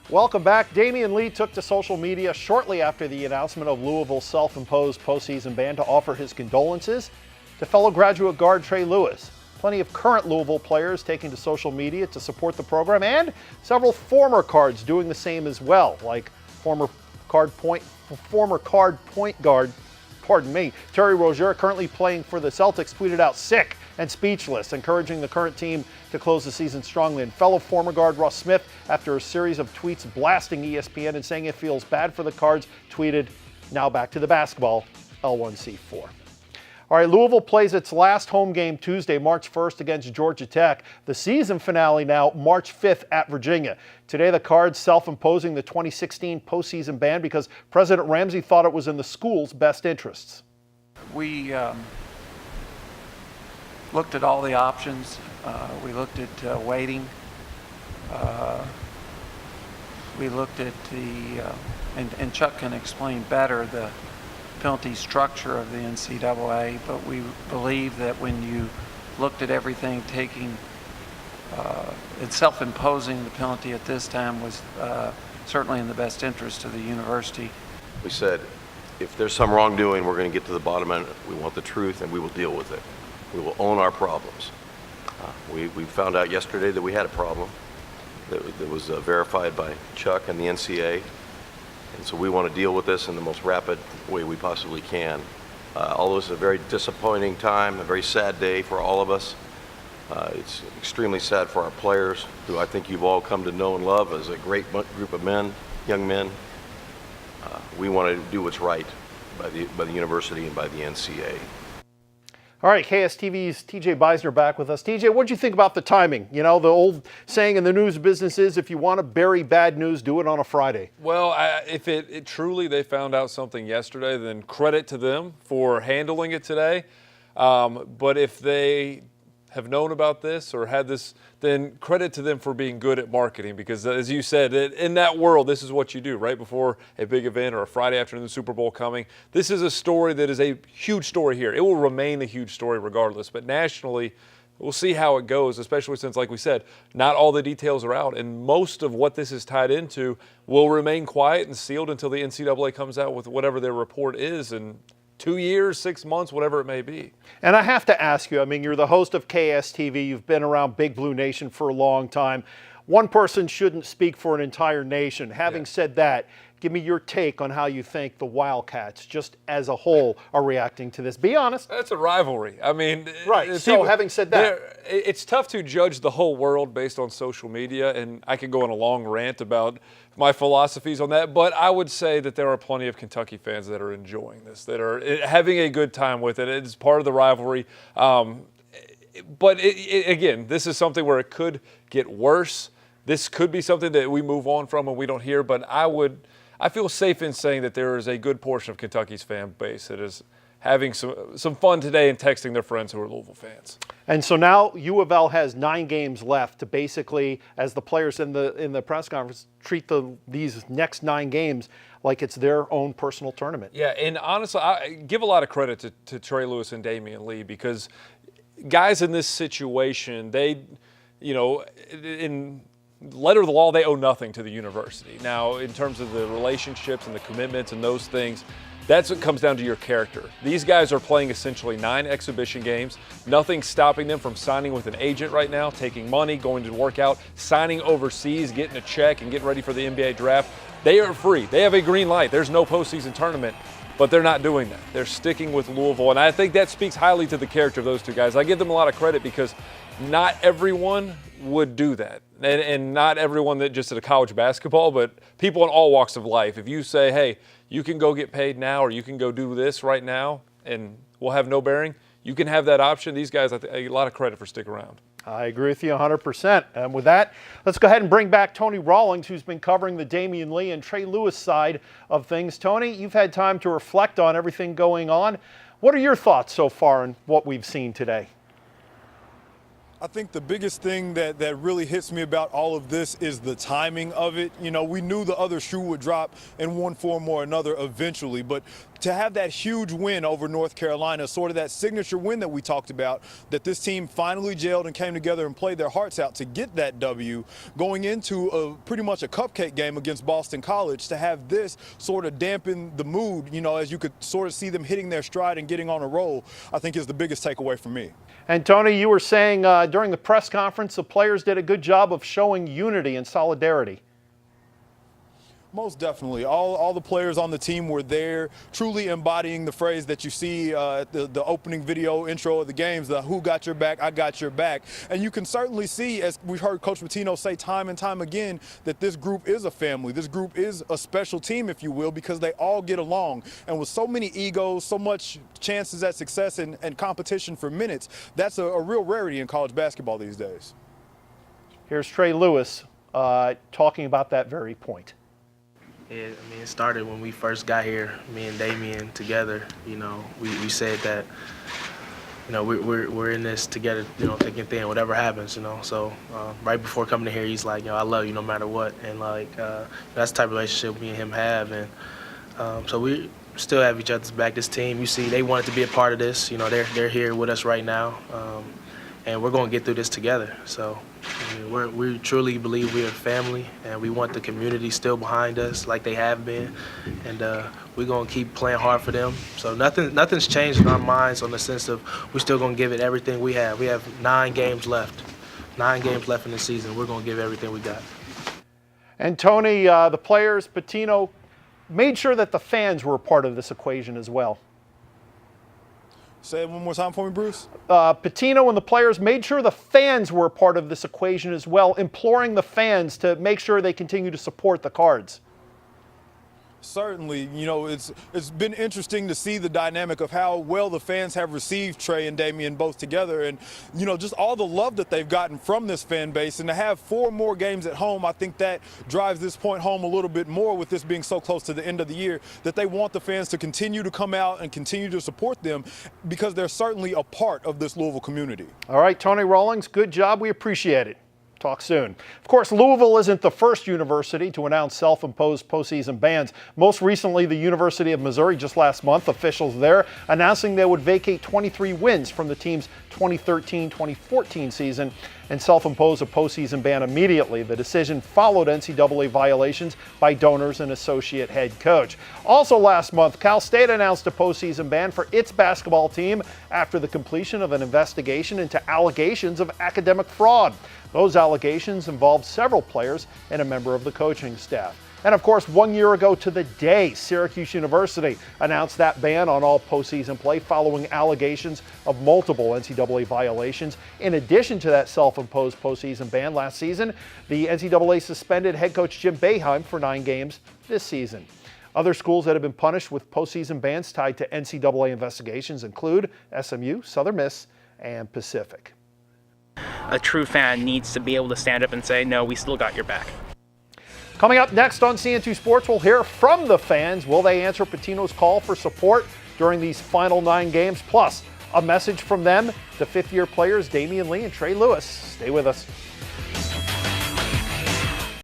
Welcome back. Damian Lee took to social media shortly after the announcement of Louisville's self-imposed postseason ban to offer his condolences to fellow graduate guard Trey Lewis. Plenty of current Louisville players taking to social media to support the program, and several former Cards doing the same as well, like former Card point guard, Terry Rozier, currently playing for the Celtics, tweeted out sick and speechless, encouraging the current team to close the season strongly. And fellow former guard Russ Smith, after a series of tweets blasting ESPN and saying it feels bad for the Cards, tweeted, "Now back to the basketball, L1C4." All right, Louisville plays its last home game Tuesday, March 1st against Georgia Tech. The season finale now March 5th at Virginia. Today, the Cards self-imposing the 2016 postseason ban because President Ramsey thought it was in the school's best interests. We looked at all the options. We looked at waiting. We looked at and Chuck can explain better the penalty structure of the NCAA, but we believe that when you looked at everything, taking and self-imposing the penalty at this time was certainly in the best interest of the university. We said, if there's some wrongdoing, we're going to get to the bottom of it. We want the truth, and we will deal with it. We will own our problems. We found out yesterday that we had a problem that was verified by Chuck and the NCAA. And so we want to deal with this in the most rapid way we possibly can. Although it's a very disappointing time, a very sad day for all of us. It's extremely sad for our players, who I think you've all come to know and love as a great group of men, young men. We want to do what's right by the university and by the NCAA. All right, KSTV's TJ Beisner back with us. TJ, what did you think about the timing? You know, the old saying in the news business is, if you want to bury bad news, do it on a Friday. Well, if it truly they found out something yesterday, then credit to them for handling it today. But if they have known about this or had this, then credit to them for being good at marketing, because as you said, in that world, this is what you do right before a big event or a Friday afternoon Super Bowl coming. This is a story that is a huge story here. It will remain a huge story regardless, but nationally, we'll see how it goes, especially since, like we said, not all the details are out, and most of what this is tied into will remain quiet and sealed until the NCAA comes out with whatever their report is in 2 years, 6 months, whatever it may be. And I have to ask you, I mean, you're the host of KSTV. You've been around Big Blue Nation for a long time. One person shouldn't speak for an entire nation. Having said that, give me your take on how you think the Wildcats, just as a whole, are reacting to this. Be honest. That's a rivalry. I mean, right. So having said that, it's tough to judge the whole world based on social media, and I could go on a long rant about my philosophies on that, but I would say that there are plenty of Kentucky fans that are enjoying this, that are having a good time with it. It's part of the rivalry. But again, this is something where it could get worse. This could be something that we move on from and we don't hear, but I feel safe in saying that there is a good portion of Kentucky's fan base that is having some fun today and texting their friends who are Louisville fans. And so now UofL has 9 games left to basically, as the players in the press conference, treat these next 9 games like it's their own personal tournament. Yeah, and honestly, I give a lot of credit to Trey Lewis and Damian Lee, because guys in this situation, they, you know, in letter of the law, they owe nothing to the university. Now, in terms of the relationships and the commitments and those things, that's what comes down to your character. These guys are playing essentially 9 exhibition games. Nothing's stopping them from signing with an agent right now, taking money, going to work out, signing overseas, getting a check, and getting ready for the NBA draft. They are free. They have a green light. There's no postseason tournament, but they're not doing that. They're sticking with Louisville, and I think that speaks highly to the character of those two guys. I give them a lot of credit because not everyone would do that, and not everyone that just at a college basketball, but people in all walks of life. If you say, hey, you can go get paid now, or you can go do this right now, and we'll have no bearing, you can have that option. These guys, I think, a lot of credit for sticking around. I agree with you 100%. And with that, let's go ahead and bring back Tony Rawlings, who's been covering the Damian Lee and Trey Lewis side of things. Tony, you've had time to reflect on everything going on. What are your thoughts so far on what we've seen today? I think the biggest thing that really hits me about all of this is the timing of it. You know, we knew the other shoe would drop in one form or another eventually, but to have that huge win over North Carolina, sort of that signature win that we talked about, that this team finally gelled and came together and played their hearts out to get that W, going into pretty much a cupcake game against Boston College, to have this sort of dampen the mood, you know, as you could sort of see them hitting their stride and getting on a roll, I think is the biggest takeaway for me. And Tony, you were saying during the press conference, the players did a good job of showing unity and solidarity. Most definitely. All the players on the team were there, truly embodying the phrase that you see at the opening video intro of the games, the "Who got your back? I got your back." And you can certainly see, as we've heard Coach Pitino say time and time again, that this group is a family. This group is a special team, if you will, because they all get along. And with so many egos, so much chances at success and competition for minutes, that's a real rarity in college basketball these days. Here's Trey Lewis talking about that very point. It started when we first got here, me and Damian together. You know, we said that, you know, we're in this together, you know, thick and thin, whatever happens, you know. So right before coming to here, he's like, you know, I love you no matter what. And, like, that's the type of relationship me and him have. And so we still have each other's back. This team, you see, they wanted to be a part of this. You know, they're here with us right now. And we're going to get through this together. So we truly believe we're a family, and we want the community still behind us like they have been. And we're going to keep playing hard for them. So nothing's changed in our minds on the sense of we're still going to give it everything we have. We have 9 games left. 9 games left in the season. We're going to give everything we got. And Tony, the players, Pitino, made sure that the fans were a part of this equation as well. Say it one more time for me, Bruce. Pitino and the players made sure the fans were a part of this equation as well, imploring the fans to make sure they continue to support the Cards. Certainly, you know, it's been interesting to see the dynamic of how well the fans have received Trey and Damian both together, and, you know, just all the love that they've gotten from this fan base. And to have 4 more games at home, I think that drives this point home a little bit more, with this being so close to the end of the year, that they want the fans to continue to come out and continue to support them, because they're certainly a part of this Louisville community. All right, Tony Rawlings, good job. We appreciate it. Talk soon. Of course, Louisville isn't the first university to announce self-imposed postseason bans. Most recently, the University of Missouri, just last month, officials there announcing they would vacate 23 wins from the team's 2013-2014 season and self-impose a postseason ban immediately. The decision followed NCAA violations by donors and associate head coach. Also last month, Cal State announced a postseason ban for its basketball team after the completion of an investigation into allegations of academic fraud. Those allegations involved several players and a member of the coaching staff. And of course, 1 year ago to the day, Syracuse University announced that ban on all postseason play following allegations of multiple NCAA violations. In addition to that self-imposed postseason ban last season, the NCAA suspended head coach Jim Boeheim for 9 games this season. Other schools that have been punished with postseason bans tied to NCAA investigations include SMU, Southern Miss, and Pacific. A true fan needs to be able to stand up and say, no, we still got your back. Coming up next on CN2 Sports, we'll hear from the fans. Will they answer Pitino's call for support during these final 9 games? Plus, a message from them to 5th-year players Damian Lee and Trey Lewis. Stay with us.